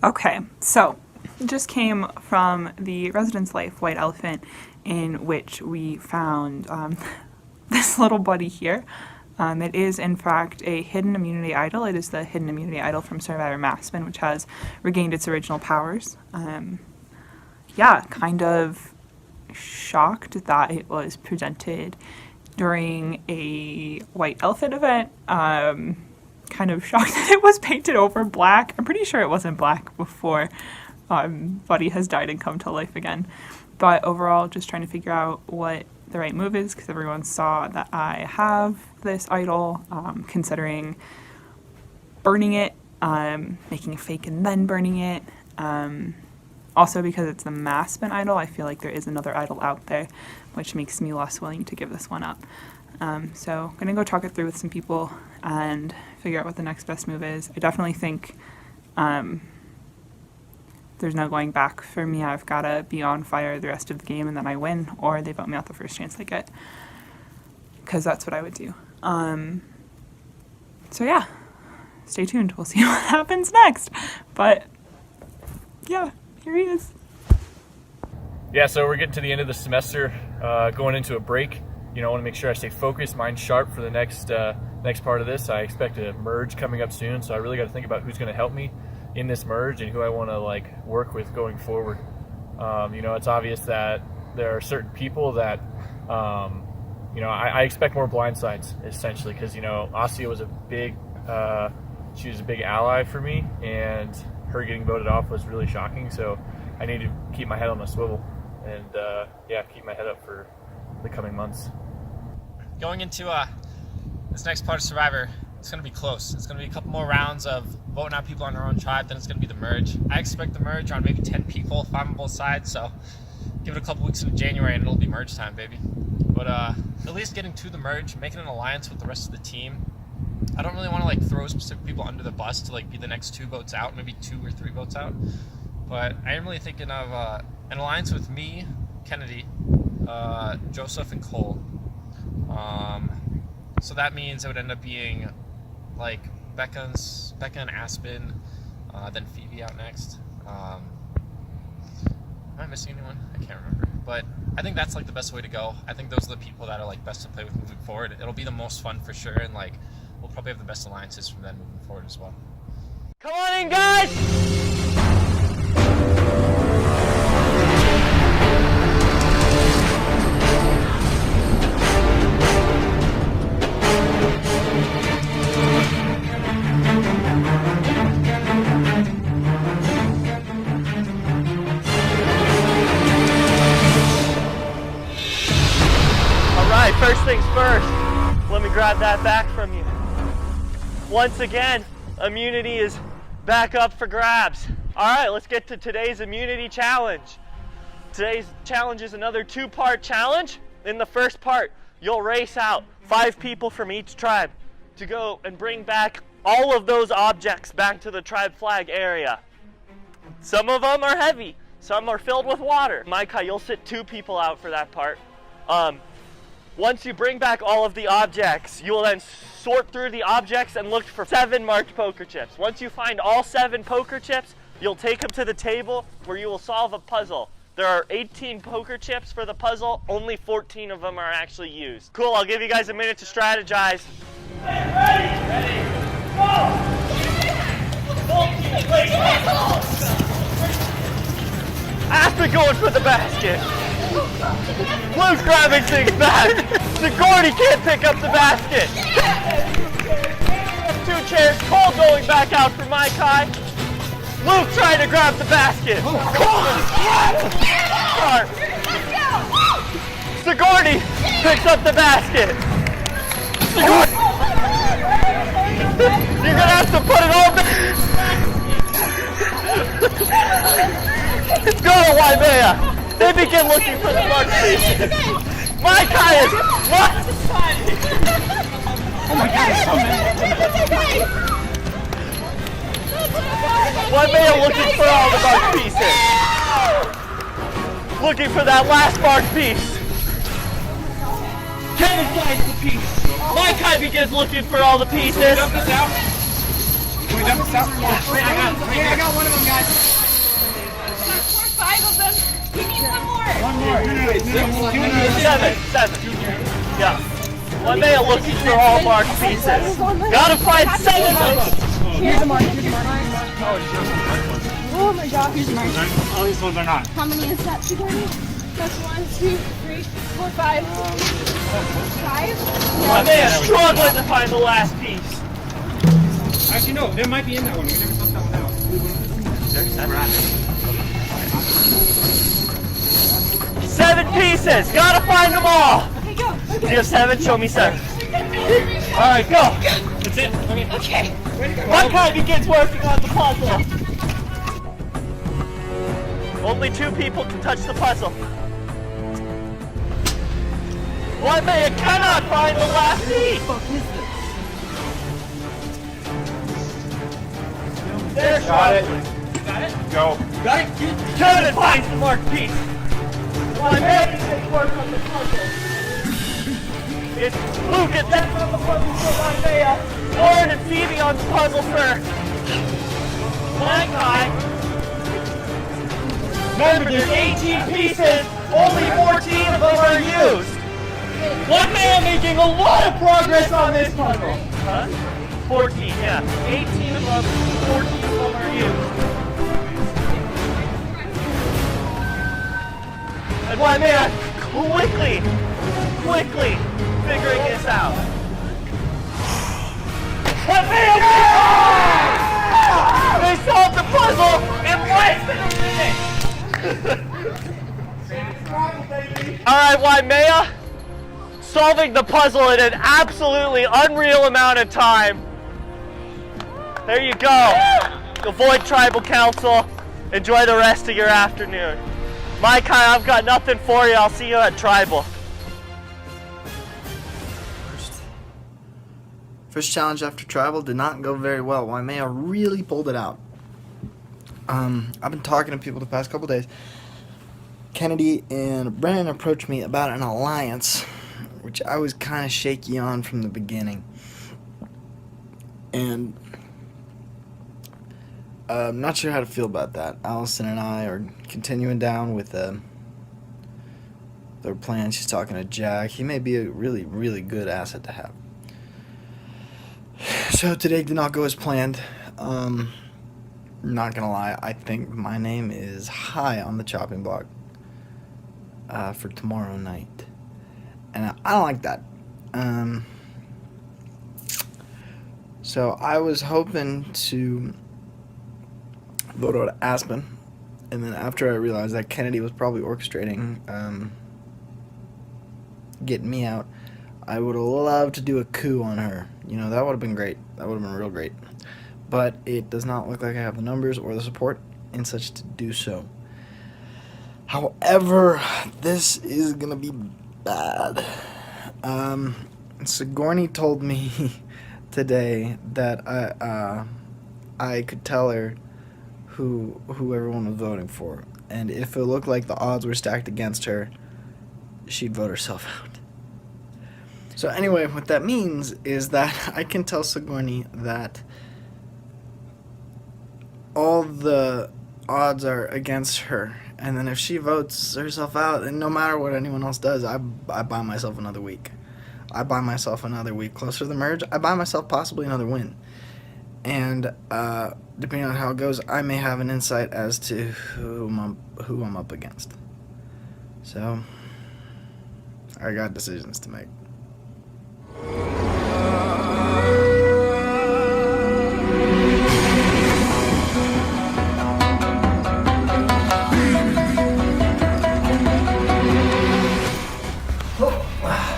Okay, so just came from the Residence Life White Elephant, in which we found this little buddy here. It is, in fact, a hidden immunity idol. It is the hidden immunity idol from Survivor Maspin, which has regained its original powers. Yeah, kind of shocked that it was presented during a White Elephant event. Kind of shocked that it was painted over black. I'm pretty sure it wasn't black before Buddy has died and come to life again. But overall, just trying to figure out what the right move is, because everyone saw that I have this idol, considering burning it, making a fake and then burning it. Also, because it's the Maspin idol, I feel like there is another idol out there, which makes me less willing to give this one up. So I'm going to go talk it through with some people and figure out what the next best move is. I definitely think there's no going back for me. I've got to be on fire the rest of the game and then I win, or they vote me out the first chance they get, because that's what I would do. So yeah, stay tuned. We'll see what happens next. But yeah, here he is. Yeah, so we're getting to the end of the semester, going into a break. You know, I want to make sure I stay focused, mind sharp for the next part of this. I expect a merge coming up soon, so I really got to think about who's going to help me in this merge and who I want to work with going forward. You know, it's obvious that there are certain people that, you know, I expect more blindsides essentially, because, you know, Asya was she was a big ally for me, and her getting voted off was really shocking. So I need to keep my head on the swivel and yeah, keep my head up for the coming months. Going into this next part of Survivor, it's going to be close. It's going to be a couple more rounds of voting out people on our own tribe, then it's going to be the merge. I expect the merge on maybe 10 people, 5 on both sides, so give it a couple weeks into January and it'll be merge time, baby. But at least getting to the merge, making an alliance with the rest of the team. I don't really want to throw specific people under the bus to be the next 2 votes out, maybe 2 or 3 votes out. But I am really thinking of an alliance with me, Kennedy, Joseph, and Cole. So that means it would end up being Becca and Aspen, then Phoebe out next. Am I missing anyone? I can't remember. But I think that's the best way to go. I think those are the people that are best to play with moving forward. It'll be the most fun for sure, and we'll probably have the best alliances from then moving forward as well. Come on in, guys! First things first, let me grab that back from you. Once again, immunity is back up for grabs. All right, let's get to today's immunity challenge. Today's challenge is another 2-part challenge. In the first part, you'll race out 5 people from each tribe to go and bring back all of those objects back to the tribe flag area. Some of them are heavy, some are filled with water. Micah, you'll sit 2 people out for that part. Once you bring back all of the objects, you will then sort through the objects and look for 7 marked poker chips. Once you find all 7 poker chips, you'll take them to the table where you will solve a puzzle. There are 18 poker chips for the puzzle, only 14 of them are actually used. Cool, I'll give you guys a minute to strategize. Ready, go! Aspen going for the basket. Luke grabbing things back. Sigourney can't pick up the basket. 2 chairs. Cole going back out for Mai Kai. Luke trying to grab the basket. Sigourney picks up the basket. You're gonna have to put it all back. Go, Waimea. They begin looking for the marked pieces. Mai Kai is what? Oh my God, there's so many. Waimea looking for all the marked pieces. Looking for that last marked piece. Kevin finds the piece. Mai Kai begins looking for all the pieces. I got one of them, guys. 5 of them. We need one more. Seven. Yeah. Waimea looking for all marked pieces. Gotta find 7 of them. Here's a mark. Oh my god. Here's a mark. All these ones are not. How many is that, Sigourney? That's 1, 2, 3, 4, 5. 5? Waimea struggling to find the last piece. Actually, no, there might be in that one. We never tossed that one out. 7 pieces. Gotta find them all. Okay, go. Do you have 7? Show me 7. All right, go. That's it. Okay. One guy begins working on the puzzle. Only 2 people can touch the puzzle. Waimea cannot find the last piece. They're struggling. Go. Kevin finds the marked piece. Waimea begins work on the puzzle. It's Luke and that's on the puzzle for Waimea. Lauren and Phoebe on the puzzle for my guy. Remember, there's 18 pieces, only 14 of them are used. Waimea making a lot of progress on this puzzle. Huh? 14, yeah. 18 of them, 14 of them are used. And Waimea quickly figuring this out. Waimea! They solved the puzzle in less than a minute! Alright, Waimea, solving the puzzle in an absolutely unreal amount of time. There you go. Avoid tribal council. Enjoy the rest of your afternoon. Maikai, I've got nothing for you. I'll see you at tribal. First challenge after tribal did not go very well. Waimea really pulled it out. I've been talking to people the past couple days. Kennedy and Brennan approached me about an alliance, which I was kind of shaky on from the beginning. And I'm not sure how to feel about that. Allison and I are continuing down with their plan. She's talking to Jack. He may be a really, really good asset to have. So today did not go as planned. Not gonna lie, I think my name is high on the chopping block for tomorrow night, and I don't like that. So I was hoping to vote out Aspen, and then after I realized that Kennedy was probably orchestrating getting me out, I would have loved to do a coup on her. You know, that would have been great. That would have been real great. But it does not look like I have the numbers or the support in such to do so. However, this is going to be bad. Sigourney told me today that I could tell her who everyone was voting for. And if it looked like the odds were stacked against her, she'd vote herself out. So anyway, what that means is that I can tell Sigourney that all the odds are against her, and then if she votes herself out, and no matter what anyone else does, I buy myself another week. I buy myself another week closer to the merge. I buy myself possibly another win. And depending on how it goes, I may have an insight as to who I'm up against. So I got decisions to make.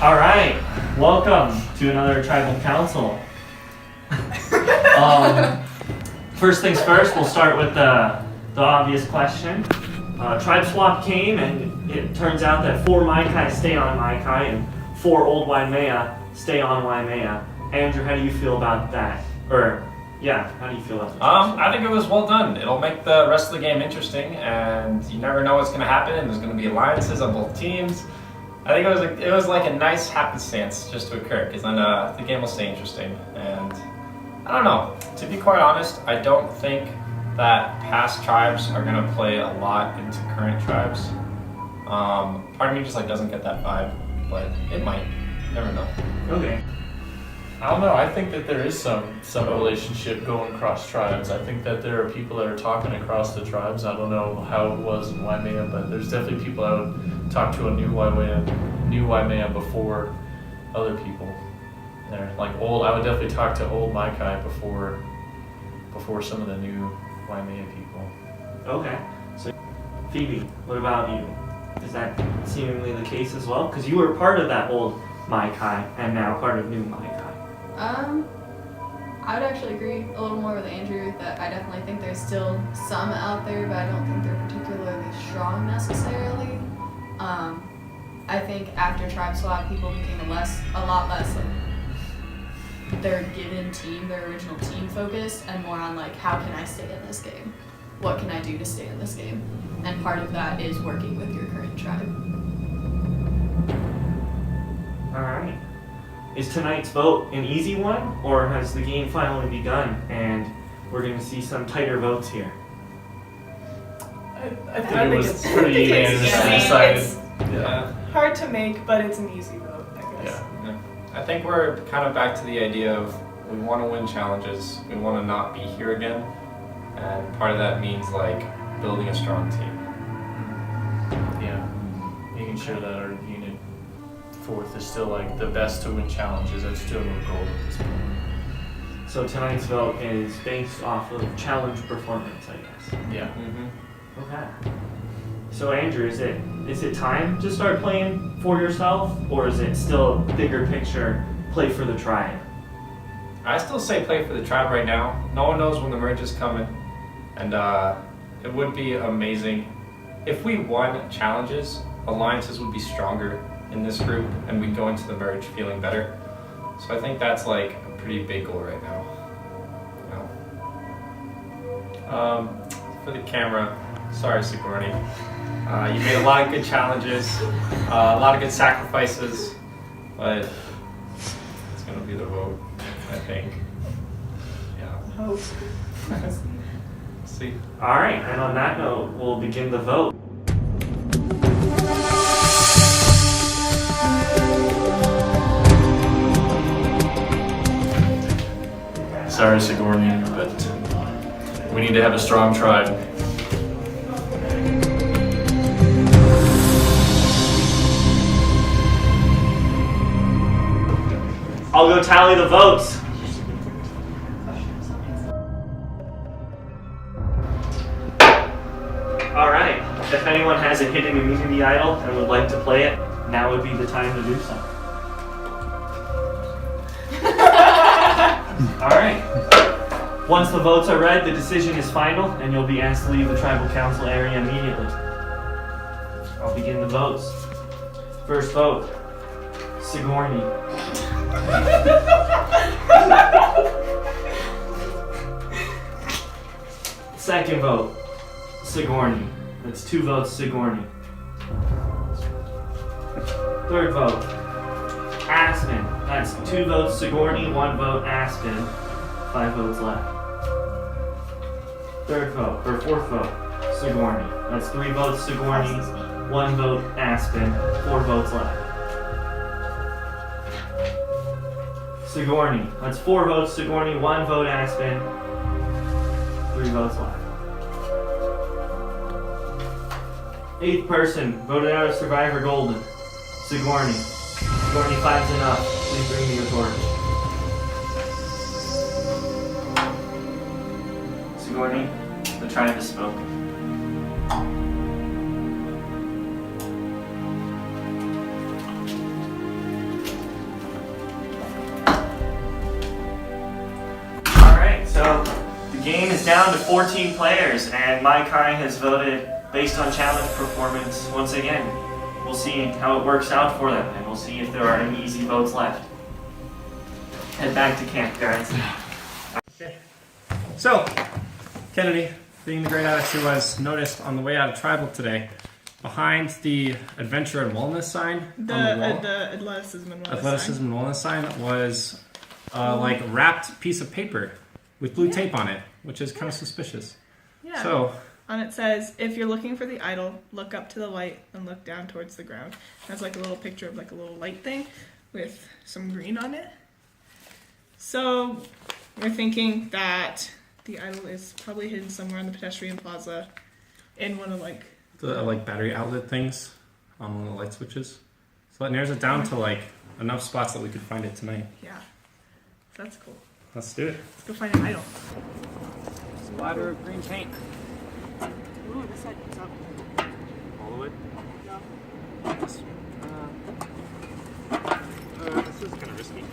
All right, welcome to another tribal council. First things first, we'll start with the obvious question. Tribe swap came, and it turns out that 4 Maikai stay on Maikai, and 4 old Waimea stay on Waimea. Andrew, how do you feel about that? How do you feel about that? I think it was well done. It'll make the rest of the game interesting, and you never know what's going to happen, and there's going to be alliances on both teams. I think it was like a nice happenstance just to occur, because then the game will stay interesting. And I don't know. To be quite honest, I don't think that past tribes are gonna play a lot into current tribes. Part of me just like doesn't get that vibe, but it might. You never know. Okay. I don't know. I think that there is some relationship going across tribes. I think that there are people that are talking across the tribes. I don't know how it was in Waimea, but there's definitely people I would talk to a new Waimea before other people. There, like I would definitely talk to old Maikai before some of the new Waimea people. Okay. So, Phoebe, what about you? Is that seemingly the case as well? Because you were part of that old Maikai and now part of new Maikai. I would actually agree a little more with Andrew that I definitely think there's still some out there, but I don't think they're particularly strong necessarily. I think after Tribe Swap, people became a lot less like their given team, their original team focused, and more on like, how can I stay in this game? What can I do to stay in this game? And part of that is working with your current tribe. Alright. Is tonight's vote an easy one, or has the game finally begun and we're going to see some tighter votes here? I think it was pretty unanimously decided. Yeah. Hard to make, but it's an easy vote, I guess. Yeah. I think we're kind of back to the idea of we want to win challenges, we want to not be here again, and part of that means like building a strong team. Yeah, making sure that our unit fourth is still like the best to win challenges. That's still our goal at this point. So tonight's vote is based off of challenge performance, I guess. Yeah. Okay. So Andrew, is it time to start playing for yourself, or is it still bigger picture, play for the tribe? I still say play for the tribe right now. No one knows when the merge is coming, and it would be amazing if we won challenges. Alliances would be stronger in this group, and we'd go into the merge feeling better. So I think that's like a pretty big goal right now. For the camera, sorry Sigourney. You made a lot of good challenges, a lot of good sacrifices, but it's gonna be the vote, I think. Yeah. Hope. See. Alright, and on that note, we'll begin the vote. Sorry, Sigourney, but we need to have a strong tribe. I'll go tally the votes. Alright, if anyone has a hidden immunity idol and would like to play it, now would be the time to do so. Alright. Once the votes are read, the decision is final, and you'll be asked to leave the tribal council area immediately. I'll begin the votes. First vote, Sigourney. Second vote, Sigourney. That's 2 votes, Sigourney. Third vote, Aspen. That's 2 votes, Sigourney, 1 vote, Aspen. 5 votes left. Fourth vote, Sigourney. That's 3 votes, Sigourney, 1 vote, Aspen. 4 votes left. Sigourney. That's 4 votes, Sigourney, 1 vote, Aspen. 3 votes left. 8th person, voted out of Survivor Golden. Sigourney. Sigourney, 5's enough. Please bring me your torch. Sigourney, the tribe has spoken. Alright, so the game is down to 14 players, and Maikai has voted based on challenge performance once again. We'll see how it works out for them, and we'll see if there are any easy votes left. Head back to camp, guys. Okay. So, Kennedy, being the great artist who was noticed on the way out of Tribal today, behind the Adventure and Wellness sign on the wall, The athleticism and wellness athleticism and wellness sign was like wrapped piece of paper with blue tape on it, which is kind of suspicious. Yeah. So, And it says, if you're looking for the idol, look up to the light and look down towards the ground. That's like a little picture of like a little light thing with some green on it. So we're thinking that the idol is probably hidden somewhere on the pedestrian plaza in one of like the like battery outlet things on one of the light switches. So that narrows it down to like enough spots that we could find it tonight. yeah. So that's cool. Let's do it. Let's go find an idol. Splatter of green paint. Ooh, this side comes up. All the way. No. This is kind of risky.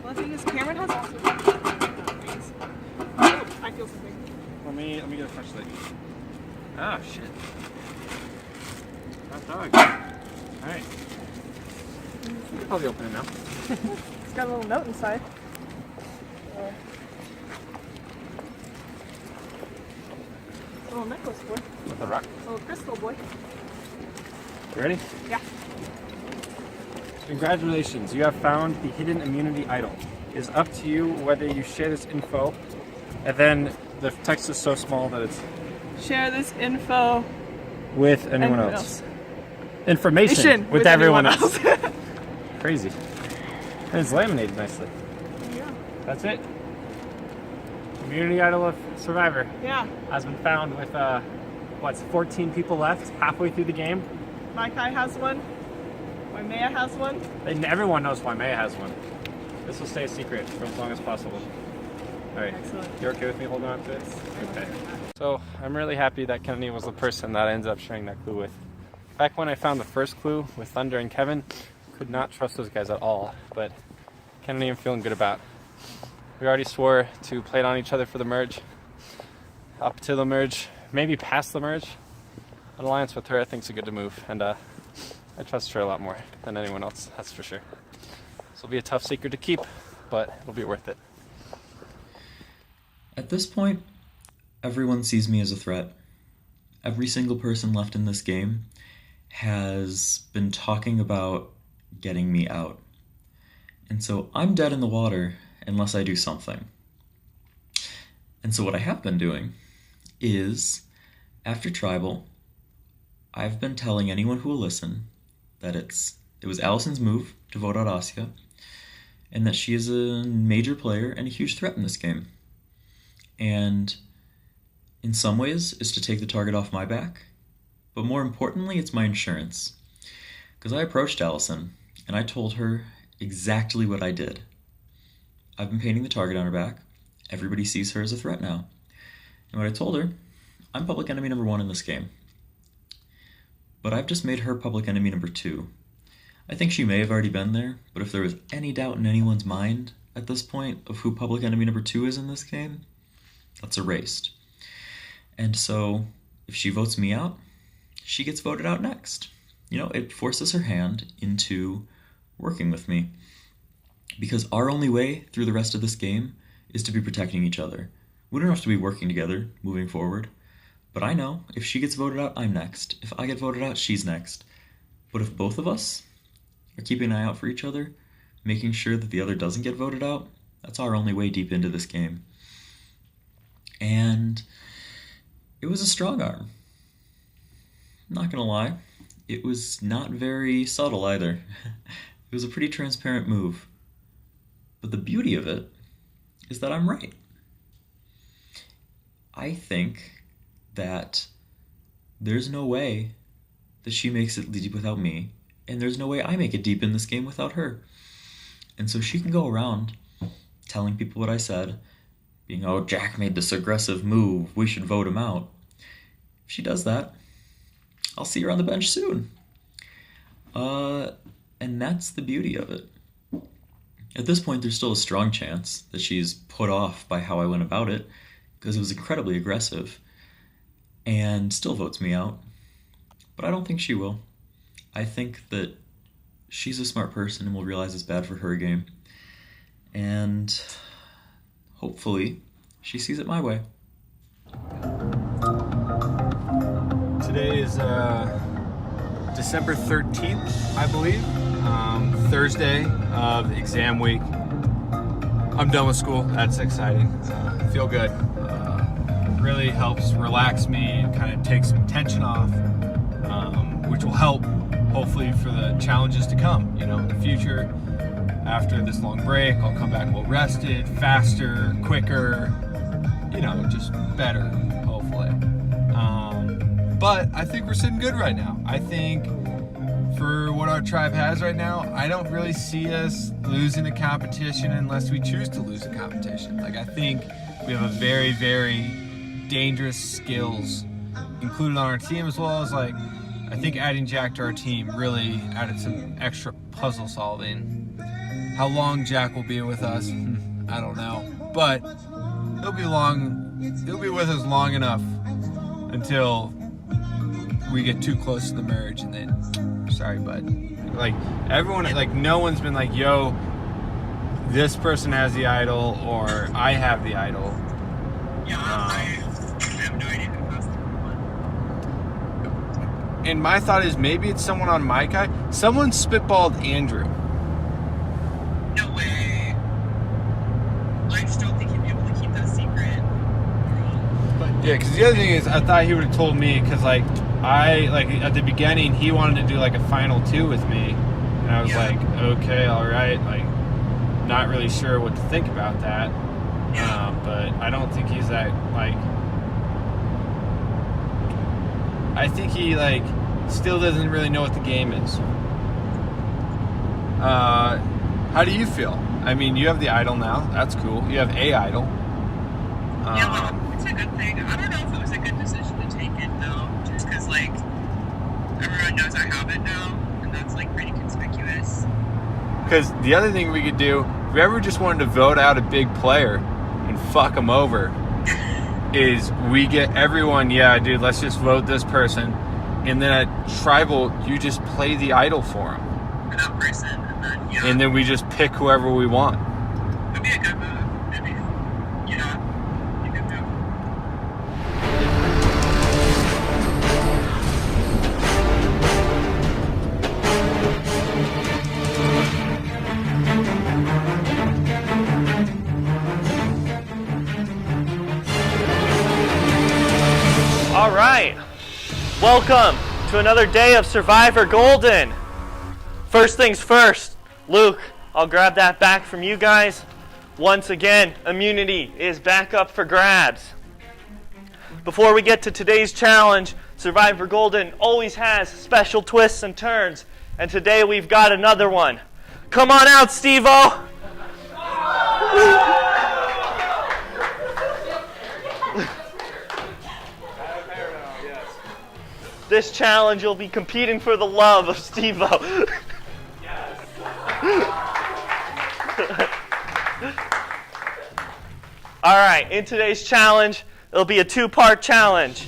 Well, the thing is, Cameron has also things. Oh, I feel something. Let me get a flashlight. Ah, shit. Hot dog. Alright. You can probably open it now. It's got a little note inside. Little necklace boy. With a rock. Little crystal boy. You ready? Yeah. Congratulations, you have found the hidden immunity idol. It is up to you whether you share this info, and then the text is so small that it's Share this info with anyone else. Information with everyone else. Crazy. And it's laminated nicely. Yeah. That's it. Immunity idol of Survivor Yeah. has been found with, 14 people left halfway through the game. Maikai has one. Waimea has one. And everyone knows why Maya has one. This will stay a secret for as long as possible. All right. Excellent. You're okay with me holding on to it? Okay. So I'm really happy that Kennedy was the person that I ended up sharing that clue with. Back when I found the first clue with Thunder and Kevin, could not trust those guys at all. But Kennedy I'm feeling good about. We already swore to play it on each other for the merge. Up to the merge, maybe past the merge. An alliance with her I think is a good move. And I trust her a lot more than anyone else, that's for sure. This will be a tough secret to keep, but it'll be worth it. At this point, everyone sees me as a threat. Every single person left in this game has been talking about getting me out. And so I'm dead in the water unless I do something. And so what I have been doing is, after Tribal, I've been telling anyone who will listen that it was Allison's move to vote out Asia, and that she is a major player and a huge threat in this game. And in some ways, is to take the target off my back, but more importantly, it's my insurance. Because I approached Allison, and I told her exactly what I did. I've been painting the target on her back. Everybody sees her as a threat now. And what I told her, I'm public enemy number 1 in this game. But I've just made her public enemy number 2. I think she may have already been there, but if there was any doubt in anyone's mind at this point of who public enemy number 2 is in this game, that's erased. And so, if she votes me out, she gets voted out next. You know, it forces her hand into working with me. Because our only way through the rest of this game is to be protecting each other. We don't have to be working together, moving forward. But I know, if she gets voted out, I'm next. If I get voted out, she's next. But if both of us are keeping an eye out for each other, making sure that the other doesn't get voted out, that's our only way deep into this game. And it was a strong arm. Not gonna lie, it was not very subtle either. It was a pretty transparent move. But the beauty of it is that I'm right. I think that there's no way that she makes it deep without me, and there's no way I make it deep in this game without her. And so she can go around telling people what I said, being, oh, Jack made this aggressive move, we should vote him out. If she does that, I'll see her on the bench soon. And that's the beauty of it. At this point, there's still a strong chance that she's put off by how I went about it, because it was incredibly aggressive, and still votes me out. But I don't think she will. I think that she's a smart person and will realize it's bad for her game. And hopefully, she sees it my way. Today is December 13th, I believe. Thursday of exam week. I'm done with school. That's exciting. Feel good. Really helps relax me and kind of take some tension off, which will help hopefully for the challenges to come. You know, in the future, after this long break, I'll come back well rested, faster, quicker. You know, just better, hopefully. But I think we're sitting good right now. I think for what our tribe has right now, I don't really see us losing a competition unless we choose to lose a competition. Like, I think we have a very, very dangerous skills included on our team, as well as, like, I think adding Jack to our team really added some extra puzzle solving. How long Jack will be with us, I don't know. But he'll be with us long enough until we get too close to the merge, and then sorry bud. Like, everyone, like, no one's been like, yo, this person has the idol or I have the idol. Yeah, I have no idea who has the one. And my thought is maybe it's someone on my guy. Someone spitballed Andrew. No way. I just don't think he'd be able to keep that secret. But yeah, because the other thing is, I thought he would have told me, because like at the beginning he wanted to do like a final 2 with me, and I was like, okay, all right, like not really sure what to think about that. But I don't think he's that, like, I think he like still doesn't really know what the game is. How do you feel? I mean, you have the idol now. That's cool. You have a idol. It's a good thing. I don't know if it was a good decision to take it though, just because like everyone knows I have it now, and that's like pretty conspicuous. Because the other thing we could do, if we ever just wanted to vote out a big player and fuck them over, is we get everyone, yeah, dude, let's just vote this person, and then at Tribal, you just play the idol for him. For that person, and then And then we just pick whoever we want. That'd be a good move. A good move. All right, welcome to another day of Survivor Golden. First things first, Luke, I'll grab that back from you guys. Once again, immunity is back up for grabs. Before we get to today's challenge, Survivor Golden always has special twists and turns, and today we've got another one. Come on out, Steve-O! This challenge, you'll be competing for the love of Steve-O. All right, in today's challenge, it'll be a 2-part challenge.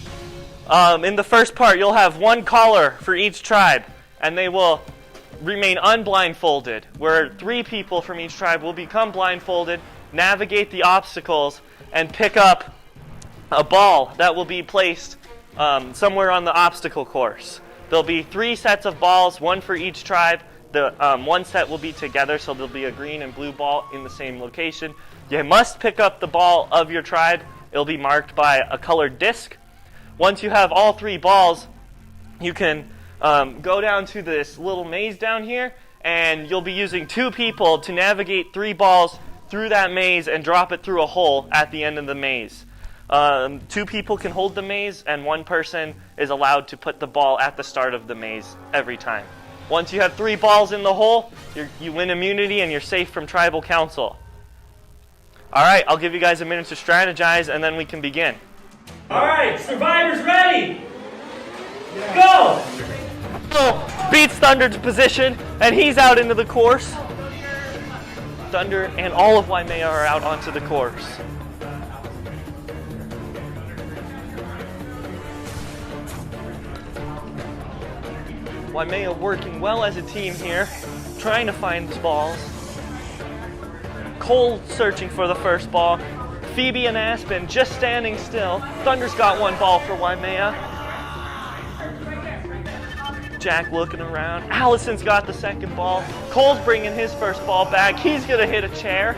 In the first part, you'll have one caller for each tribe, and they will remain unblindfolded, where 3 people from each tribe will become blindfolded, navigate the obstacles, and pick up a ball that will be placed somewhere on the obstacle course. There'll be 3 sets of balls, one for each tribe. The one set will be together, so there'll be a green and blue ball in the same location. You must pick up the ball of your tribe. It'll be marked by a colored disc. Once you have all 3 balls, you can go down to this little maze down here, and you'll be using 2 people to navigate 3 balls through that maze and drop it through a hole at the end of the maze. 2 people can hold the maze, and 1 person is allowed to put the ball at the start of the maze every time. Once you have 3 balls in the hole, you win immunity and you're safe from Tribal Council. All right, I'll give you guys a minute to strategize, and then we can begin. All right, survivors ready? Go! Beats Thunder to position, and he's out into the course. Thunder and all of Waimea are out onto the course. Waimea working well as a team here, trying to find the balls. Cole searching for the first ball. Phoebe and Aspen just standing still. Thunder's got 1 ball for Waimea. Jack looking around. Allison's got the second ball. Cole's bringing his first ball back. He's gonna hit a chair.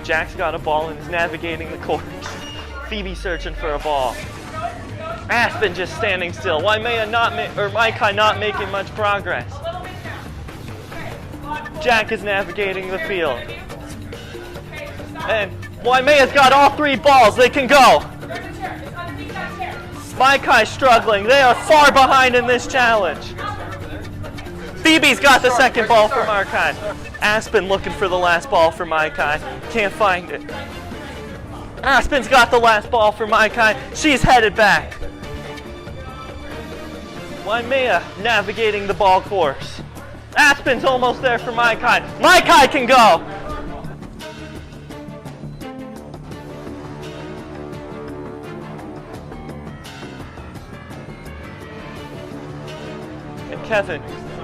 Jack's got a ball and is navigating the court. Phoebe searching for a ball. Aspen just standing still. Waimea Maikai not making much progress. Jack is navigating the field. And Waimea's got all 3 balls. They can go. Maikai struggling. They are far behind in this challenge. Phoebe's got the second ball for Maikai. Aspen looking for the last ball for Maikai. Can't find it. Aspen's got the last ball for Maikai. She's headed back. Waimea navigating the ball course. Aspen's almost there for Maikai. Maikai can go. And Kevin,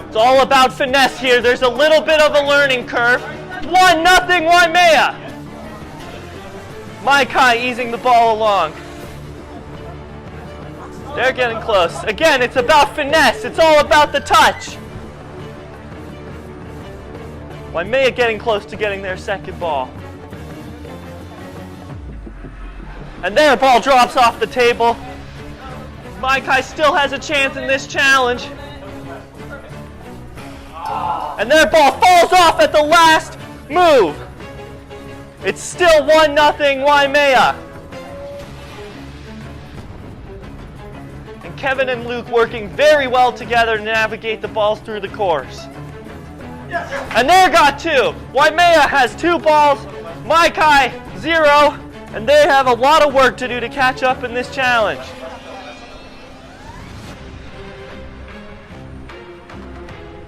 it's all about finesse here. There's a little bit of a learning curve. 1-0 Waimea. Maikai easing the ball along. They're getting close. Again, it's about finesse. It's all about the touch. Waimea getting close to getting their second ball. And their ball drops off the table. Maikai still has a chance in this challenge. And their ball falls off at the last move. It's still 1-0 Waimea. And Kevin and Luke working very well together to navigate the balls through the course. And they got 2. Waimea has 2 balls, Maikai 0, and they have a lot of work to do to catch up in this challenge.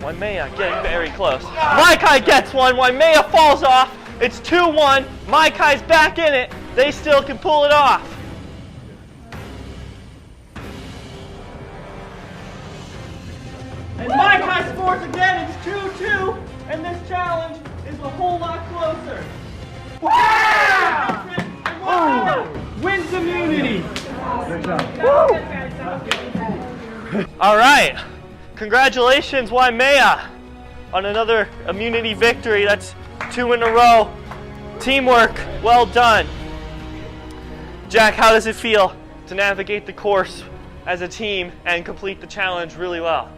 Waimea getting very close. Maikai gets one, Waimea falls off. It's 2-1, Maikai's back in it. They still can pull it off. And Maikai scores again, it's 2-2, and this challenge is a whole lot closer. Wow! Wins immunity! All right, congratulations Waimea on another immunity victory. That's 2 in a row. Teamwork, well done. Jack, how does it feel to navigate the course as a team and complete the challenge really well?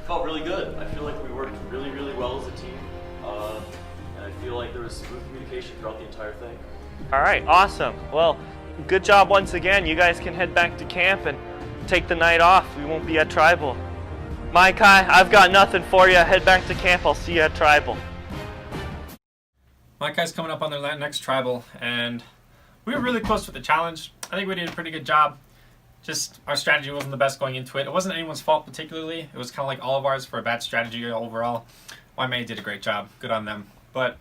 Felt really good. I feel like we worked really, really well as a team. And I feel like there was smooth communication throughout the entire thing. All right, awesome. Well, good job once again. You guys can head back to camp and take the night off. We won't be at Tribal. Maikai, I've got nothing for you. Head back to camp. I'll see you at Tribal. Maikai's coming up on their next Tribal, and we were really close with the challenge. I think we did a pretty good job. Just our strategy wasn't the best going into it. It wasn't anyone's fault particularly. It was kind of like all of ours for a bad strategy overall. Waimea did a great job. Good on them. But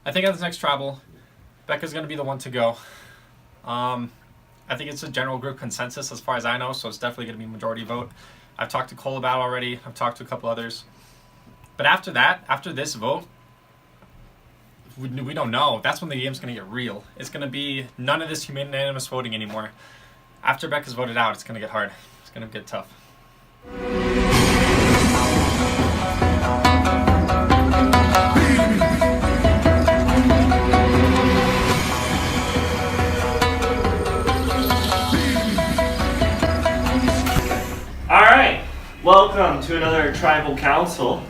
I think at this next Tribal, Becca's going to be the one to go. I think it's a general group consensus as far as I know, so it's definitely going to be a majority vote. I've talked to Cole about it already. I've talked to a couple others. But after that, after this vote, we don't know. That's when the game's going to get real. It's going to be none of this unanimous voting anymore. After Becca's voted out, it's going to get hard. It's going to get tough. All right, welcome to another Tribal Council.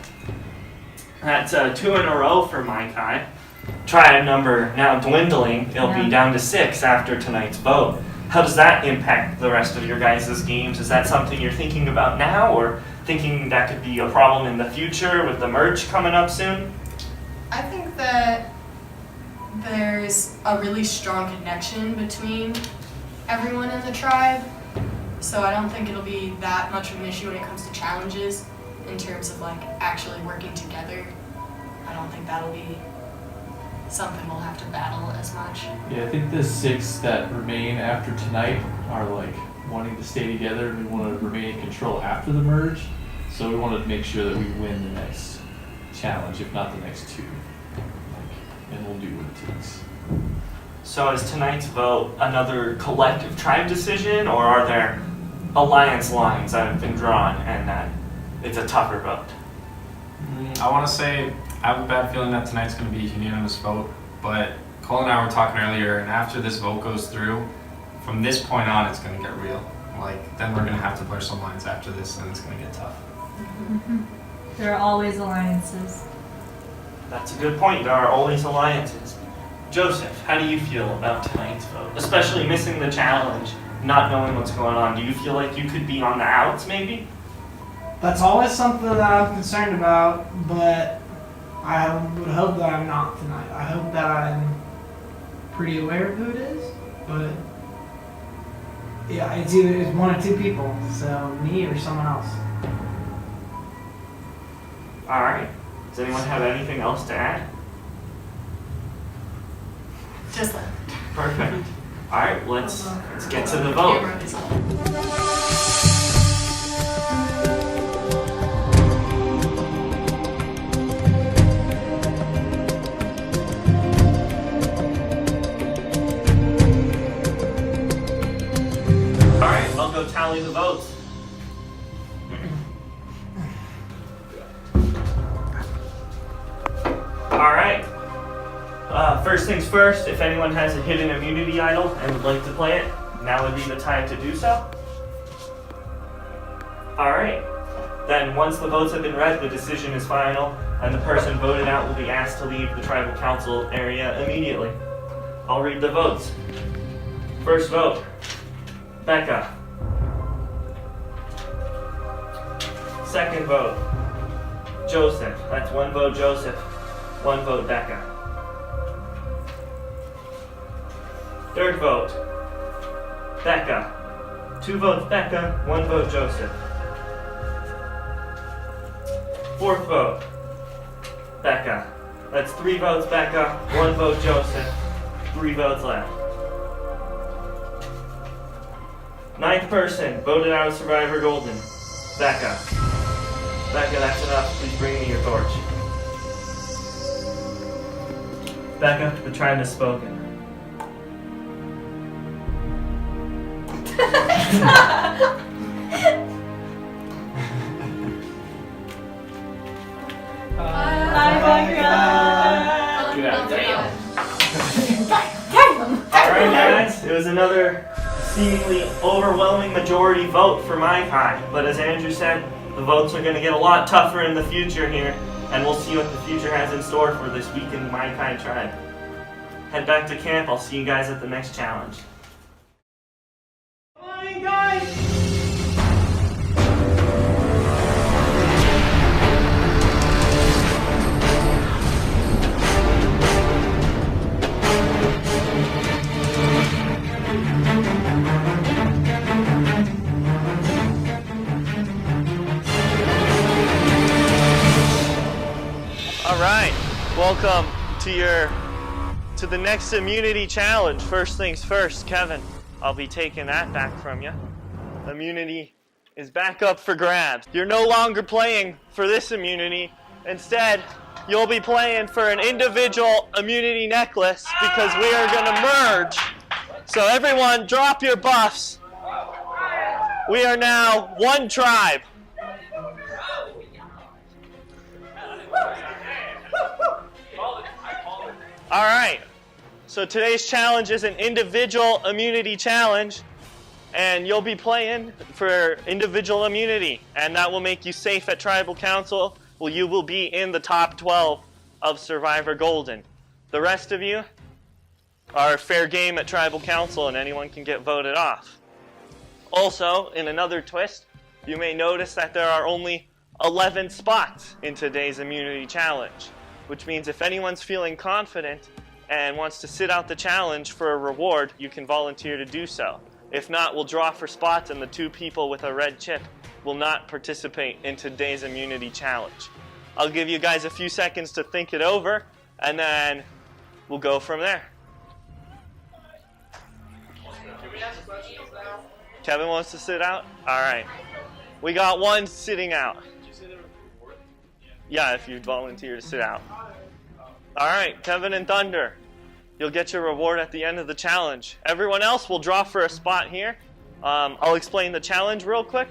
That's 2 in a row for Maikai. Tribe number now dwindling. It'll be down to 6 after tonight's vote. How does that impact the rest of your guys' games? Is that something you're thinking about now, or thinking that could be a problem in the future with the merge coming up soon? I think that there's a really strong connection between everyone in the tribe, so I don't think it'll be that much of an issue when it comes to challenges in terms of like actually working together. I don't think that'll be something we'll have to battle as much. Yeah, I think the 6 that remain after tonight are like wanting to stay together, and we want to remain in control after the merge. So we want to make sure that we win the next challenge, if not the next 2. And we'll do what it takes. So is tonight's vote another collective tribe decision, or are there alliance lines that have been drawn and that it's a tougher vote? I want to say I have a bad feeling that tonight's going to be a unanimous vote, but Cole and I were talking earlier, and after this vote goes through, from this point on, it's going to get real. Like, then we're going to have to blur some lines after this, and it's going to get tough. There are always alliances. That's a good point. There are always alliances. Joseph, how do you feel about tonight's vote? Especially missing the challenge, not knowing what's going on. Do you feel like you could be on the outs, maybe? That's always something that I'm concerned about, but I would hope that I'm not tonight. I hope that I'm pretty aware of who it is, but yeah, it's one or two people, so me or someone else. All right. Does anyone have anything else to add? Just that. Perfect. All right, let's get to the vote. All right, I'll go tally the votes. All right. First things first, if anyone has a hidden immunity idol and would like to play it, now would be the time to do so. All right. Then once the votes have been read, the decision is final, and the person voted out will be asked to leave the tribal council area immediately. I'll read the votes. First vote, Becca. Second vote, Joseph. That's one vote Joseph, one vote Becca. Third vote, Becca. 2 votes Becca, 1 vote Joseph. Fourth vote, Becca. That's 3 votes Becca, 1 vote Joseph, 3 votes left. Ninth person, voted out of Survivor Golden, Becca. Becca, that's enough. Please bring me your torch. Becca, the tribe has spoken. Alright guys, it was another seemingly overwhelming majority vote for my kind, but as Andrew said, the votes are going to get a lot tougher in the future here, and we'll see what the future has in store for this week in my kind tribe. Head back to camp, I'll see you guys at the next challenge. Alright, welcome to the next immunity challenge. First things first, Kevin, I'll be taking that back from you. Immunity is back up for grabs. You're no longer playing for this immunity. Instead, you'll be playing for an individual immunity necklace because we are going to merge. So everyone, drop your buffs. We are now one tribe. All right, so today's challenge is an individual immunity challenge, and you'll be playing for individual immunity, and that will make you safe at Tribal Council. Well, you will be in the top 12 of Survivor Golden. The rest of you are fair game at Tribal Council, and anyone can get voted off. Also, in another twist, you may notice that there are only 11 spots in today's immunity challenge, which means if anyone's feeling confident and wants to sit out the challenge for a reward, you can volunteer to do so. If not, we'll draw for spots, and the 2 people with a red chip will not participate in today's immunity challenge. I'll give you guys a few seconds to think it over, and then we'll go from there. Kevin wants to sit out? All right. We got 1 sitting out. Yeah, if you volunteer to sit out. All right, Kevin and Thunder, you'll get your reward at the end of the challenge. Everyone else will draw for a spot here, I'll explain the challenge real quick.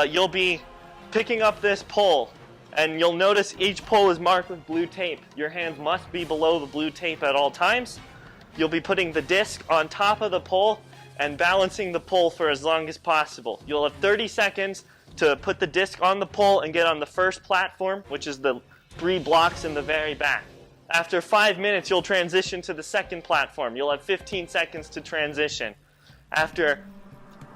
You'll be picking up this pole, and you'll notice each pole is marked with blue tape. Your hands must be below the blue tape at all times. You'll be putting the disc on top of the pole and balancing the pole for as long as possible. You'll have 30 seconds to put the disc on the pole and get on the first platform, which is the 3 blocks in the very back. After 5 minutes, you'll transition to the second platform. You'll have 15 seconds to transition. After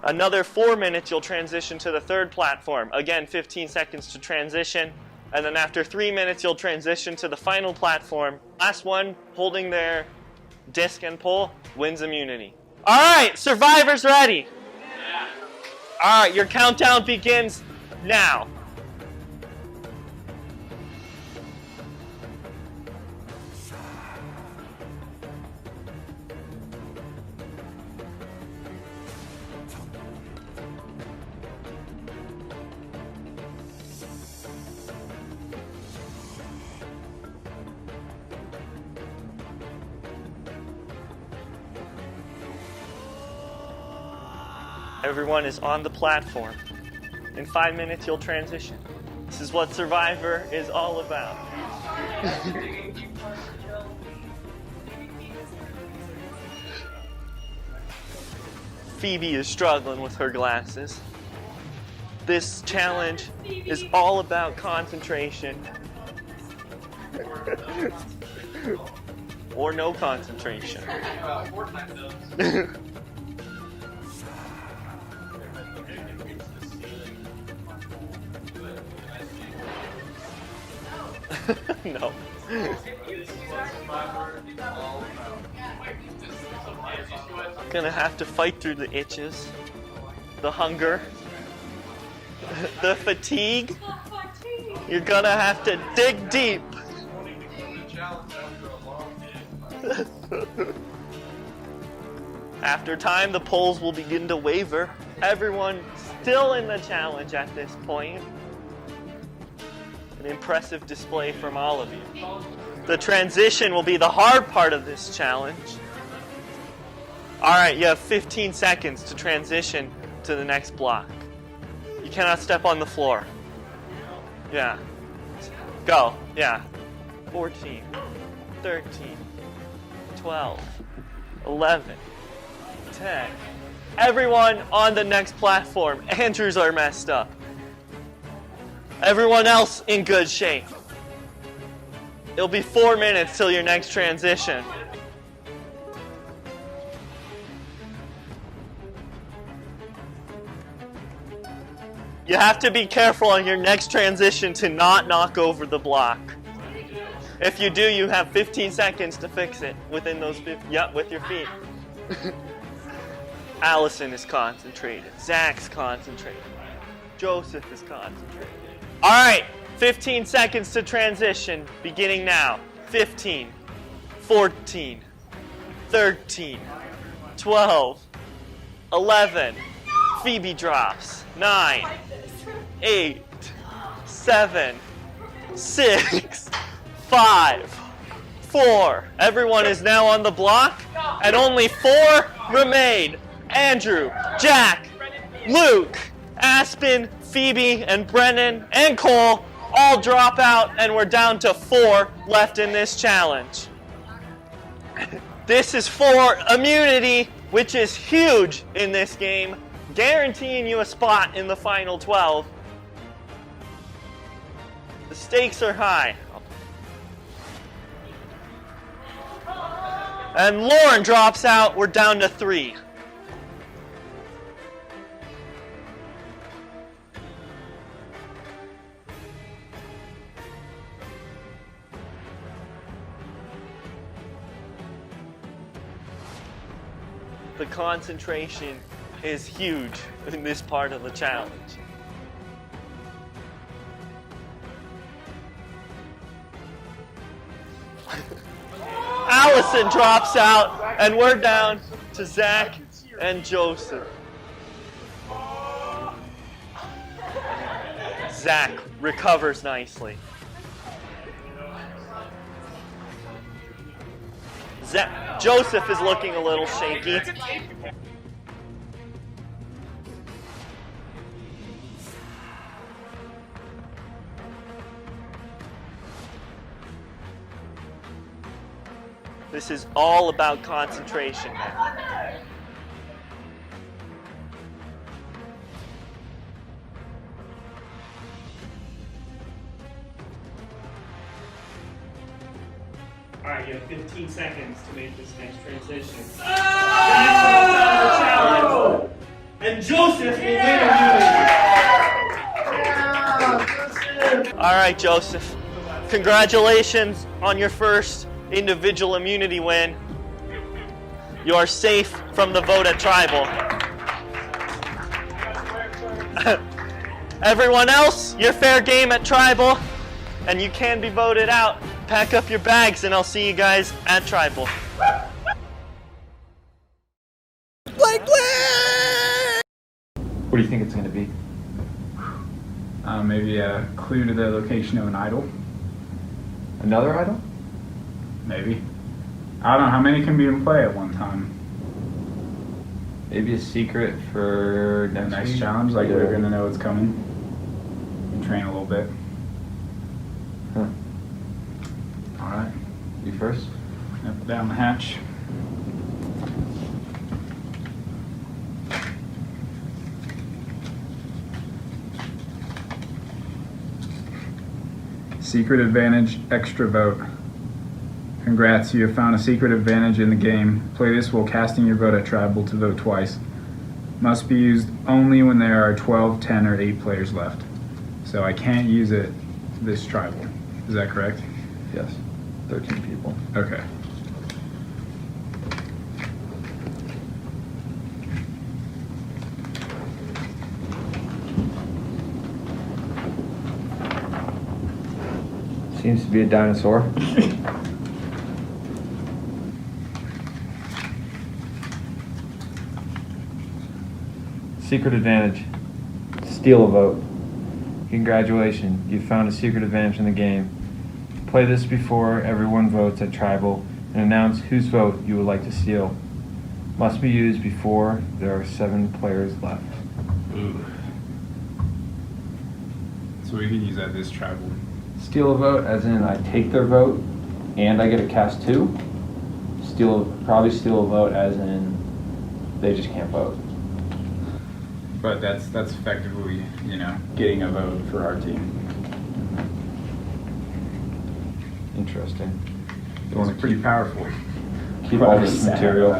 another 4 minutes, you'll transition to the third platform. Again, 15 seconds to transition. And then after 3 minutes, you'll transition to the final platform. Last one, holding their disc and pole, wins immunity. All right, survivors ready? Yeah. All right, your countdown begins now. Everyone is on the platform. In 5 minutes, you'll transition. This is what Survivor is all about. Phoebe is struggling with her glasses. This challenge is all about concentration. Or no concentration. No. Gonna have to fight through the itches, the hunger, the fatigue. You're gonna have to dig deep. After time, the poles will begin to waver. Everyone still in the challenge at this point. An impressive display from all of you. The transition will be the hard part of this challenge. Alright, you have 15 seconds to transition to the next block. You cannot step on the floor. Yeah. Go. Yeah. 14, 13, 12, 11, 10. Everyone on the next platform. Andrews are messed up. Everyone else in good shape. It'll be 4 minutes till your next transition. You have to be careful on your next transition to not knock over the block. If you do, you have 15 seconds to fix it within those 15, yep, with your feet. Allison is concentrated. Zach's concentrated. Joseph is concentrated. All right, 15 seconds to transition, beginning now. 15, 14, 13, 12, 11. Phoebe drops. 9, 8, 7, 6, 5, 4. Everyone is now on the block, and only 4 remain. Andrew, Jack, Luke, Aspen, Phoebe, and Brennan, and Cole all drop out, and we're down to 4 left in this challenge. This is for immunity, which is huge in this game, guaranteeing you a spot in the final 12. The stakes are high. And Lauren drops out, we're down to 3. The concentration is huge in this part of the challenge. Allison drops out, and we're down to Zach and Joseph. Zach recovers nicely. Joseph is looking a little shaky. This is all about concentration now. All right, you have 15 seconds to make this next transition. Oh! And Joseph will win immunity. All right, Joseph. Congratulations on your first individual immunity win. You are safe from the vote at Tribal. Everyone else, you're fair game at Tribal, and you can be voted out. Pack up your bags, and I'll see you guys at Tribal. What do you think it's going to be? Maybe a clue to the location of an idol. Another idol? Maybe. I don't know how many can be in play at one time. Maybe a secret for Next week? challenge, like Yeah. we're gonna know it's coming. And train a little bit. Huh. All right. You first? Up, down the hatch. Secret advantage, extra vote. Congrats, you have found a secret advantage in the game. Play this while casting your vote at Tribal to vote twice. Must be used only when there are 12, 10, or 8 players left. So I can't use it this Tribal. Is that correct? Yes. 13 people. Okay. Seems to be a dinosaur. Secret advantage. Steal a vote. Congratulations, you found a secret advantage in the game. Play this before everyone votes at Tribal and announce whose vote you would like to steal. Must be used before there are 7 players left. Ooh. So we can use that this Tribal. Steal a vote as in I take their vote and I get to cast 2. Probably steal a vote as in they just can't vote. But that's effectively, getting a vote for our team. Interesting. It's pretty powerful. Keep all this material.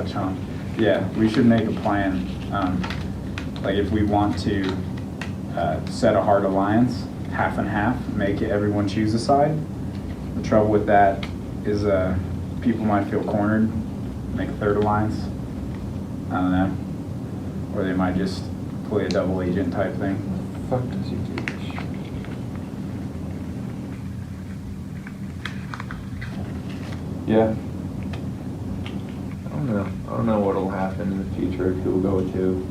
Yeah, we should make a plan. Like if we want to set a hard alliance, half and half, make everyone choose a side. The trouble with that is people might feel cornered, make a third alliance. I don't know. Or they might just play a double agent type thing. Fuck does he do this? Yeah. I don't know what'll happen in the future if he'll go with 2.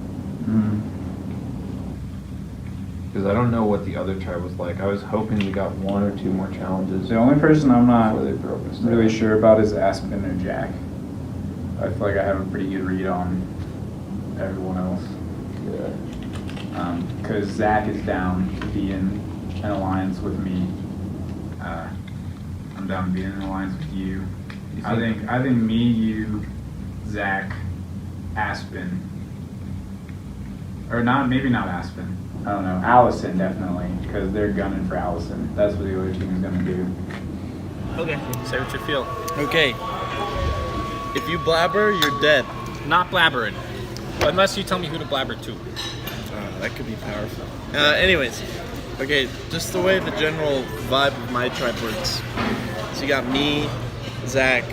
Because I don't know what the other tribe was like. I was hoping we got 1 or 2 more challenges. The only person I'm not before they broke us really down. sure about is Aspen or Jack. I feel like I have a pretty good read on everyone else. Yeah. Because Zach is down to be in an alliance with me. I'm down to be in an alliance with you. I think me, you, Zach, Aspen, or maybe not Aspen. I don't know. Allison definitely, because they're gunning for Allison. That's what the other team is gonna do. Okay, say what you feel. Okay. If you blabber, you're dead. Not blabbering. Unless you tell me who to blabber to. That could be powerful. Anyways, okay, just the way the general vibe of my tribe works. So you got me, Zach,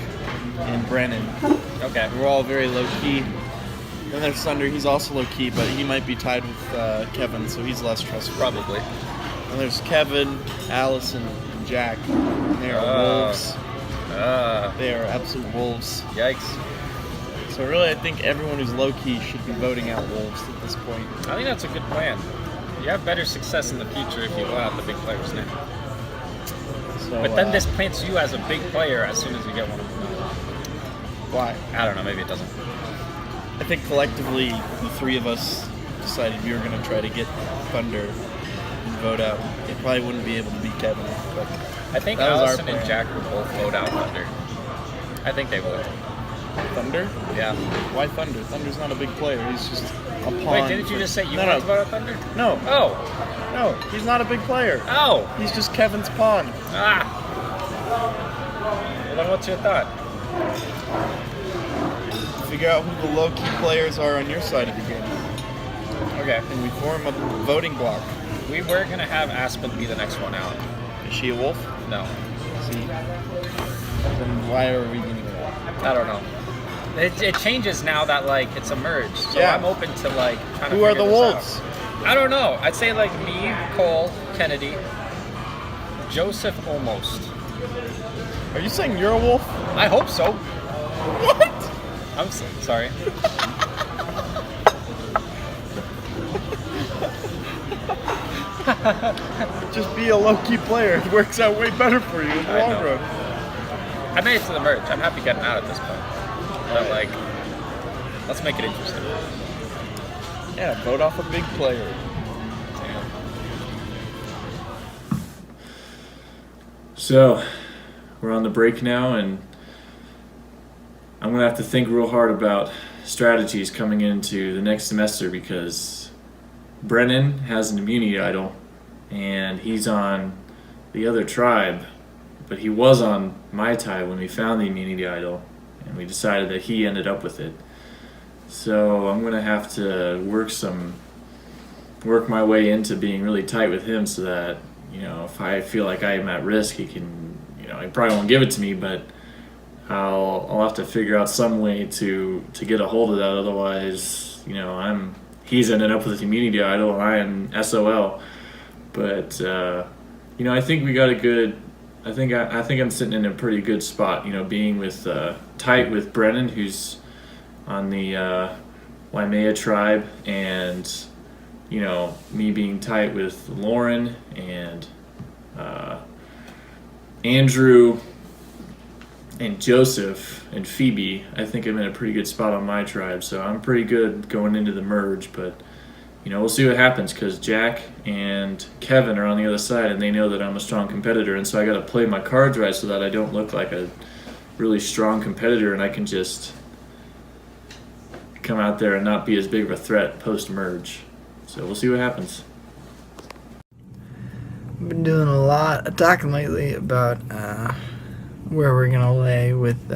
and Brennan. Okay. We're all very low key. Then there's Thunder. He's also low key, but he might be tied with Kevin, so he's less trustworthy. Probably. And there's Kevin, Allison, and Jack. They are wolves. They are absolute wolves. Yikes. So really, I think everyone who's low-key should be voting out wolves at this point. I think that's a good plan. You have better success in the future if you go out the big players now. So, But then this plants you as a big player as soon as you get one of them. Why? I don't know, maybe it doesn't. I think collectively, the 3 of us decided we were going to try to get Thunder and vote out. It probably wouldn't be able to beat Kevin, but I think that was our Allison and plan. Jack would both vote out Thunder. I think they would. Thunder? Yeah. Why Thunder? Thunder's not a big player. He's just a pawn. Wait, didn't you just say you No, wanted no. to vote out Thunder? No. Oh. No, he's not a big player. Oh. He's just Kevin's pawn. Ah. Well, then what's your thought? Figure out who the low-key players are on your side of the game. Okay. And we form a voting block. We were going to have Aspen be the next one out. Is she a wolf? No. See? Then why are we getting that? I don't know. It changes now that, like, it's a merge. So Yeah. I'm open to, like, trying to Who are figure the this wolves? out. I don't know. I'd say, like, me, Cole, Kennedy, Joseph almost. Are you saying you're a wolf? I hope so. What? I'm sorry. Just be a low-key player. It works out way better for you in the I long know. run. I made it to the merge. I'm happy getting out at this point. But, like, let's make it interesting. Yeah, vote off a big player. So, we're on the break now, and I'm going to have to think real hard about strategies coming into the next semester because Brennan has an immunity idol, and he's on the other tribe, but he was on my tribe when we found the immunity idol, and we decided that he ended up with it. So I'm going to have to work my way into being really tight with him so that, you know, if I feel like I am at risk, he can, you know, he probably won't give it to me, but I'll have to figure out some way to get a hold of that. Otherwise, you know, he's ended up with a immunity idol and I am SOL. But you know, I think we got a good. I think I'm sitting in a pretty good spot. You know, being with tight with Brennan, who's on the Waimea tribe, and you know, me being tight with Lauren and Andrew and Joseph and Phoebe. I think I'm in a pretty good spot on my tribe, so I'm pretty good going into the merge, but you know, we'll see what happens because Jack and Kevin are on the other side and they know that I'm a strong competitor, and so I got to play my cards right so that I don't look like a really strong competitor and I can just come out there and not be as big of a threat post-merge. So we'll see what happens. I've been doing a lot of talking lately about where we're gonna lay with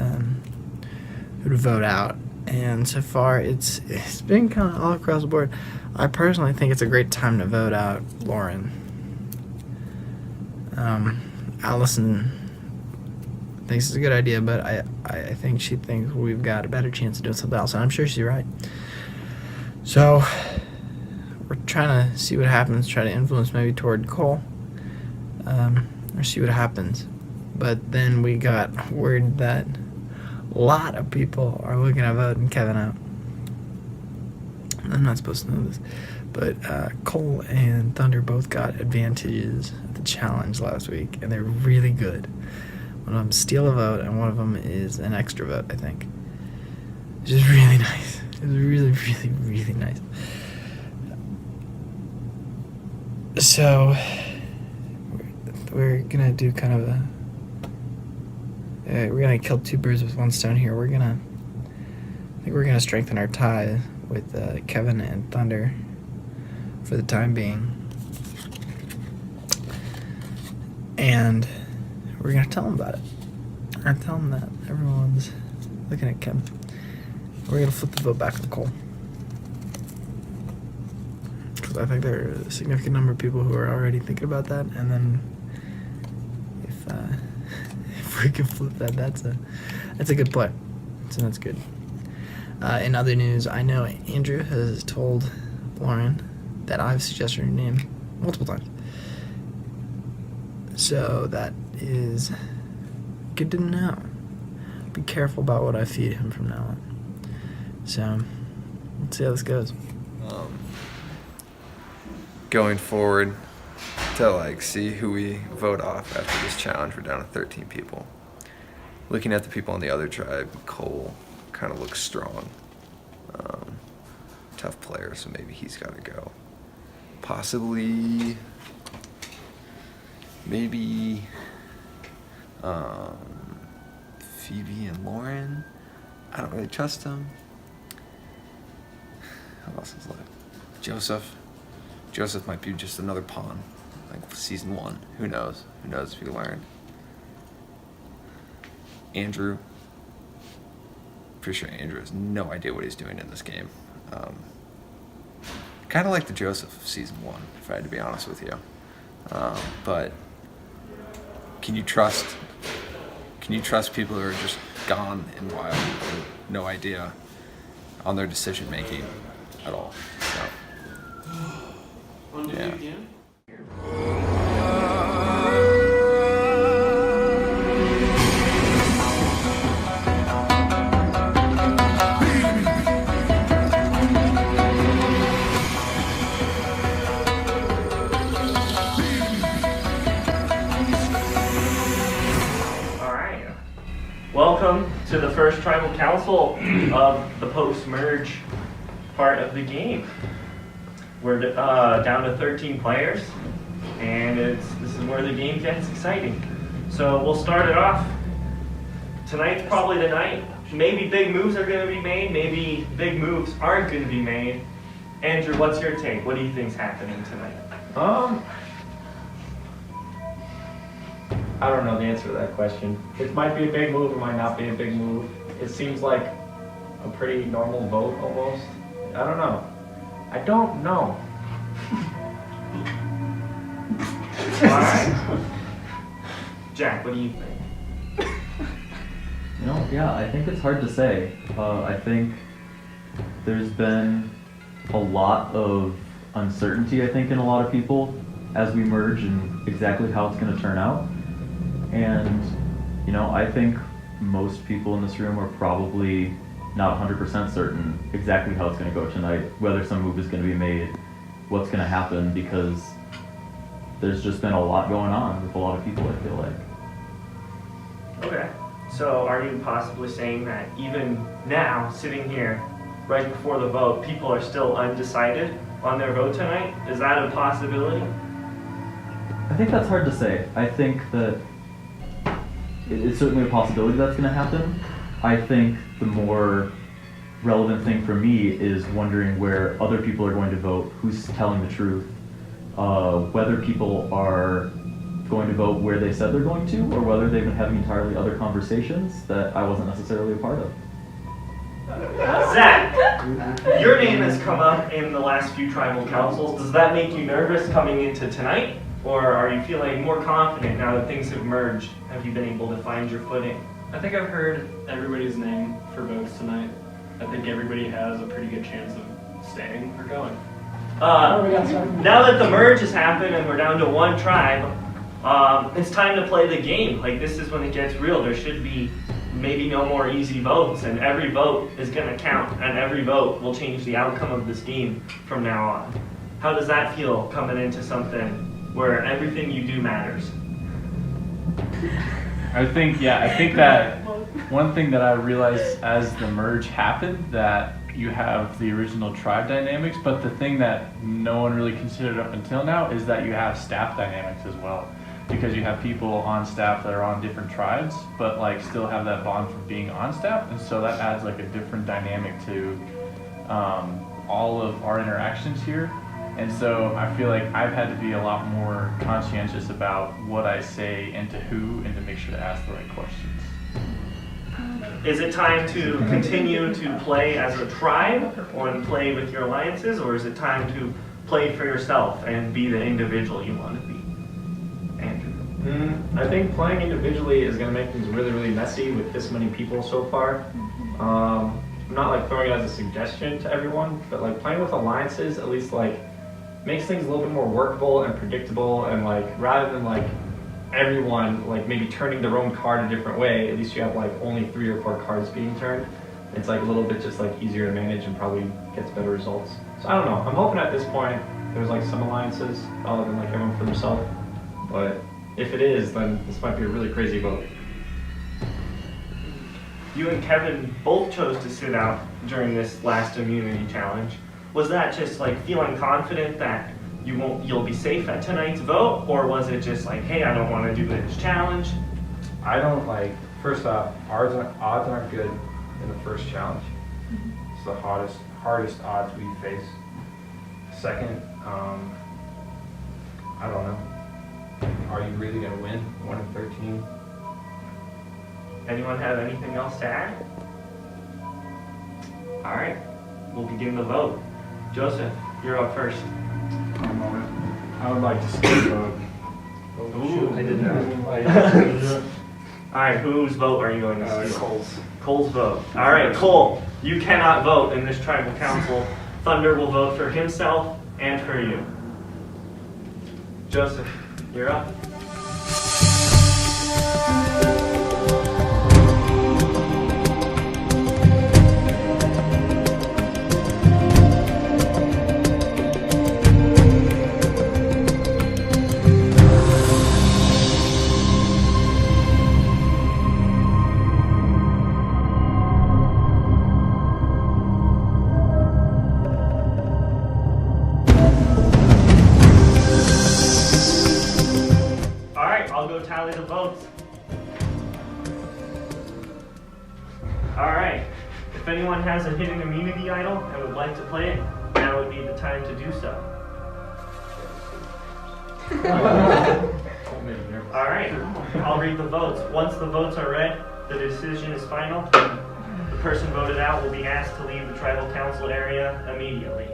who to vote out, and so far it's been kind of all across the board. I personally think it's a great time to vote out Lauren. Allison thinks it's a good idea, but I think she thinks we've got a better chance of doing something else, and I'm sure she's right. So we're trying to see what happens, try to influence maybe toward Cole, or see what happens. But then we got word that a lot of people are looking at voting Kevin out. I'm not supposed to know this, but Cole and Thunder both got advantages at the challenge last week, and they're really good. One of them steal a vote, and one of them is an extra vote, I think. Which is really nice. It's really, really, really nice. So we're gonna do kind of a. We're gonna kill two birds with one stone here. I think we're gonna strengthen our tie with Kevin and Thunder for the time being, and we're gonna tell them about it. We're gonna tell them that everyone's looking at Kevin. We're gonna flip the vote back to Cole. I think there are a significant number of people who are already thinking about that, and then if we can flip that, that's a good play. So that's good. In other news, I know Andrew has told Lauren that I've suggested her name multiple times. So that is good to know. Be careful about what I feed him from now on. So let's see how this goes. Going forward to like see who we vote off after this challenge, we're down to 13 people. Looking at the people on the other tribe, Cole kind of looks strong. Tough player, so maybe he's got to go. Possibly, maybe Phoebe and Lauren. I don't really trust them. Who else is left? Joseph. Joseph might be just another pawn, like season 1. Who knows? Who knows if he learned? Andrew. Pretty sure Andrew has no idea what he's doing in this game. Kind of like the Joseph of season 1, if I had to be honest with you. But can you trust people who are just gone and wild with no idea on their decision making at all? So, yeah. Welcome to the first tribal council of the post-merge part of the game. We're down to 13 players, and this is where the game gets exciting. So we'll start it off. Tonight's probably the night. Maybe big moves are going to be made, maybe big moves aren't going to be made. Andrew, what's your take? What do you think's happening tonight? I don't know the answer to that question. It might be a big move, it might not be a big move. It seems like a pretty normal vote almost. I don't know. I don't know. Alright. Jack, what do you think? Yeah, I think it's hard to say. I think there's been a lot of uncertainty, I think, in a lot of people as we merge and exactly how it's going to turn out. And, I think most people in this room are probably not 100% certain exactly how it's going to go tonight, whether some move is going to be made, what's going to happen, because there's just been a lot going on with a lot of people, I feel like. Okay. So are you possibly saying that even now, sitting here, right before the vote, people are still undecided on their vote tonight? Is that a possibility? I think that's hard to say. I think that it's certainly a possibility that's going to happen. I think the more relevant thing for me is wondering where other people are going to vote, who's telling the truth, whether people are going to vote where they said they're going to, or whether they've been having entirely other conversations that I wasn't necessarily a part of. Zach, your name has come up in the last few tribal councils. Does that make you nervous coming into tonight? Or are you feeling more confident now that things have merged? Have you been able to find your footing? I think I've heard everybody's name for votes tonight. I think everybody has a pretty good chance of staying or going. Now that the merge has happened and we're down to one tribe, it's time to play the game. Like, this is when it gets real. There should be maybe no more easy votes, and every vote is going to count, and every vote will change the outcome of this game from now on. How does that feel coming into something where everything you do matters? I think that one thing that I realized as the merge happened, that you have the original tribe dynamics, but the thing that no one really considered up until now is that you have staff dynamics as well. Because you have people on staff that are on different tribes, but like still have that bond from being on staff, and so that adds like a different dynamic to all of our interactions here. And so I feel like I've had to be a lot more conscientious about what I say and to who, and to make sure to ask the right questions. Is it time to continue to play as a tribe and play with your alliances, or is it time to play for yourself and be the individual you want to be? Andrew? I think playing individually is going to make things really, really messy with this many people so far. I'm not like throwing it as a suggestion to everyone, but like playing with alliances at least like makes things a little bit more workable and predictable, and like rather than like everyone like maybe turning their own card a different way, at least you have like only 3 or 4 cards being turned. It's like a little bit just like easier to manage and probably gets better results. So I don't know, I'm hoping at this point there's like some alliances other than like everyone for themselves, but if it is, then this might be a really crazy vote. You and Kevin both chose to sit out during this last immunity challenge. Was that just like feeling confident that you'll be safe at tonight's vote, or was it just like, hey, I don't want to do this challenge, I don't like, first off, odds aren't good in the first challenge. It's the hardest odds we face. Second, I don't know. Are you really going to win 1 in 13? Anyone have anything else to add? All right, we'll begin the vote. Joseph, you're up first. I would like to see a vote. Ooh, I did not. All right, whose vote are you going to steal? Cole's. Cole's vote. All right, Cole, you cannot vote in this tribal council. Thunder will vote for himself and for you. Joseph, you're up. I'll go tally the votes. Alright, if anyone has a hidden immunity idol and would like to play it, now would be the time to do so. Alright, I'll read the votes. Once the votes are read, the decision is final. The person voted out will be asked to leave the tribal council area immediately.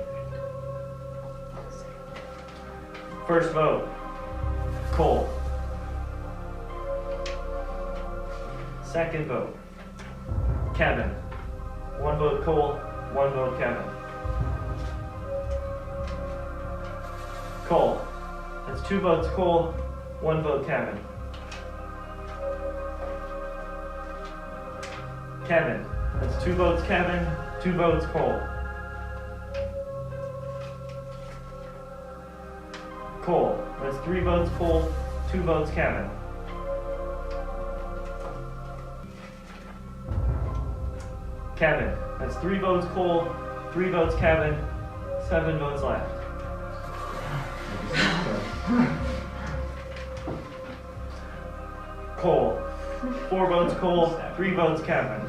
First vote, Cole. Second vote, Kevin. 1 vote Cole, 1 vote Kevin. Cole. That's 2 votes Cole, 1 vote Kevin. Kevin. That's 2 votes Kevin, 2 votes Cole. Cole. That's 3 votes Cole, 2 votes Kevin. Kevin. That's 3 votes Cole, 3 votes Kevin, 7 votes left. Cole. 4 votes Cole, 3 votes Kevin.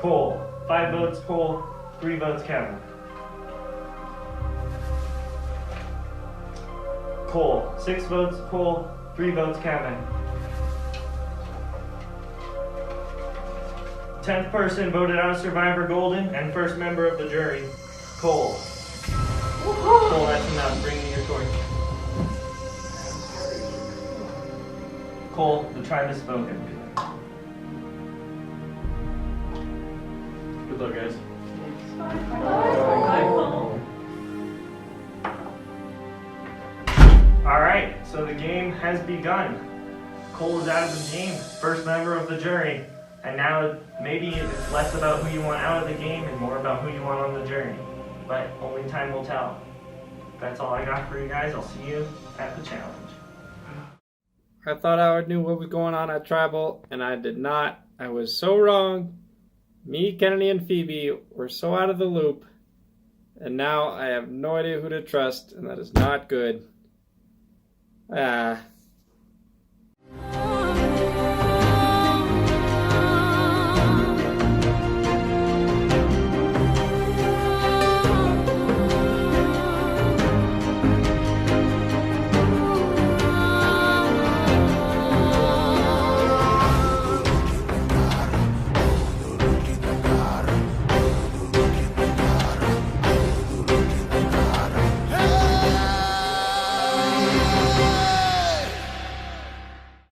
Cole. 5 votes Cole, 3 votes Kevin. Cole. 6 votes Cole, 3 votes Kevin. 10th person voted out of Survivor Golden and first member of the jury, Cole. Cole, that's enough. Bring me your torch. Cole, the tribe has spoken. Good luck, guys. Alright, so the game has begun. Cole is out of the game, first member of the jury. And now maybe it's less about who you want out of the game and more about who you want on the journey. But only time will tell. That's all I got for you guys. I'll see you at the challenge. I thought I knew what was going on at Tribal, and I did not. I was so wrong. Me, Kennedy, and Phoebe were so out of the loop. And now I have no idea who to trust, and that is not good.